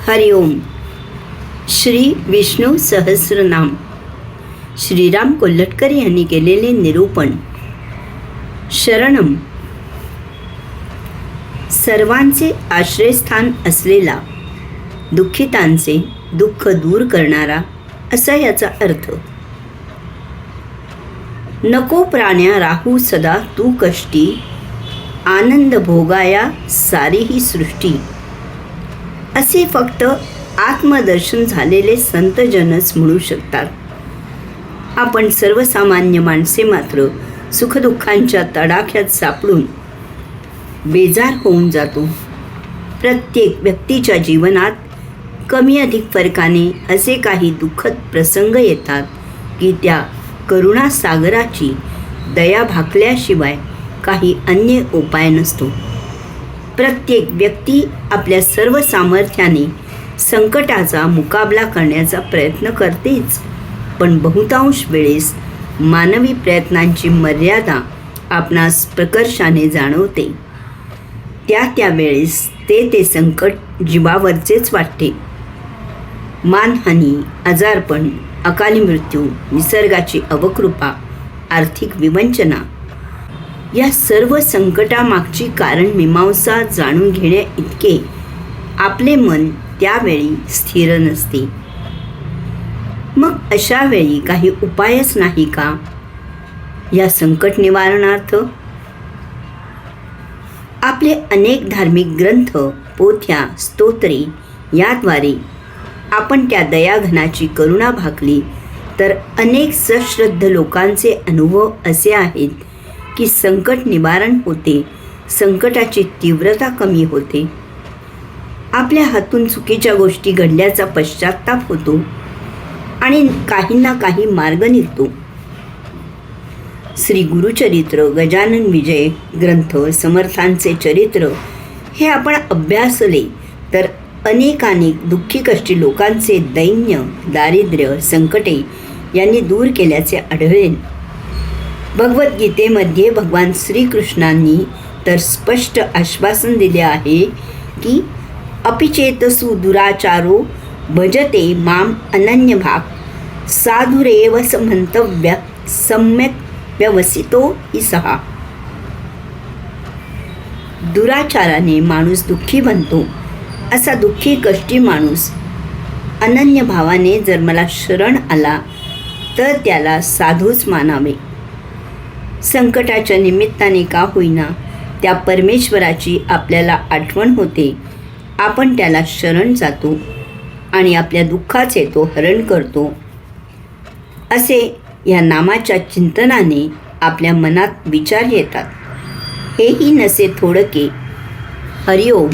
हरिओम. श्री विष्णू सहस्रनाम. श्रीराम कोल्हटकर यांनी केलेले निरूपण. शरणम. सर्वांचे आश्रयस्थान असलेला, दुःखितांचे दुःख दूर करणारा असा याचा अर्थ. नको प्राण्या राहू सदा तू कष्टी, आनंद भोगाया सारी ही सृष्टी. असे फक्त आत्मदर्शन झालेले संतजनच म्हणू शकतात. आपण सर्वसामान्य माणसे मात्र सुखदुःखांच्या तडाख्यात सापडून बेजार होऊन जातो. प्रत्येक व्यक्तीच्या जीवनात कमी अधिक फरकाने असे काही दुःखद प्रसंग येतात की त्या करुणासागराची दया भाकल्याशिवाय काही अन्य उपाय नसतो. प्रत्येक व्यक्ती आपल्या सर्व सामर्थ्याने संकटाचा मुकाबला करण्याचा प्रयत्न करतेच, पण बहुतांश वेळेस मानवी प्रयत्नांची मर्यादा आपणास प्रकर्षाने जाणवते. त्या वेळेस ते संकट जीवावरचेच वाटते. मानहानी, आजारपण, अकाली मृत्यू, निसर्गाची अवकृपा, आर्थिक विवंचना या सर्व संकटामागची कारण मीमांसा जाणून घेण्या इतके आपले मन त्यावेळी स्थिर नसते. मग अशा वेळी काही उपायच नाही का या संकट निवारणार्थ? आपले अनेक धार्मिक ग्रंथ, पोथ्या, स्तोत्रे याद्वारे आपण त्या दयाघनाची करुणा भाकली तर अनेक सश्रद्ध लोकांचे अनुभव असे आहेत की संकट निवारण होते, संकटाची तीव्रता कमी होते, आपल्या हातून चुकीच्या गोष्टी घडल्याचा पश्चात्ताप होतो आणि काहींना काही मार्ग निघतो. श्री गुरुचरित्र, गजानन विजय ग्रंथ, समर्थांचे चरित्र हे आपण अभ्यासले तर अनेकानेक दुःखी कष्टी लोकांचे दैन्य, दारिद्र्य, संकटे यांनी दूर केल्याचे आढळेल. भगवद्गीतेमध्ये भगवान श्रीकृष्णांनी तर स्पष्ट आश्वासन दिले आहे की अपिचेतसु दुराचारो भजते माम अनन्यभाग साधुरेव समंतव्य सम्यक व्यवसितो हि सहा. दुराचाराने माणूस दुःखी बनतो. असा दुःखी कष्टी माणूस अनन्य भावाने जर मला शरण आला तर त्याला साधूच मानावे. संकटाच्या निमित्ताने का होईना त्या परमेश्वराची आपल्याला आठवण होते. आपण त्याला शरण जातो आणि आपल्या दुःखाचे तो हरण करतो. असे या नामाच्या चिंतनाने आपल्या मनात विचार येतात. हेही नसे थोडके. हरिओम.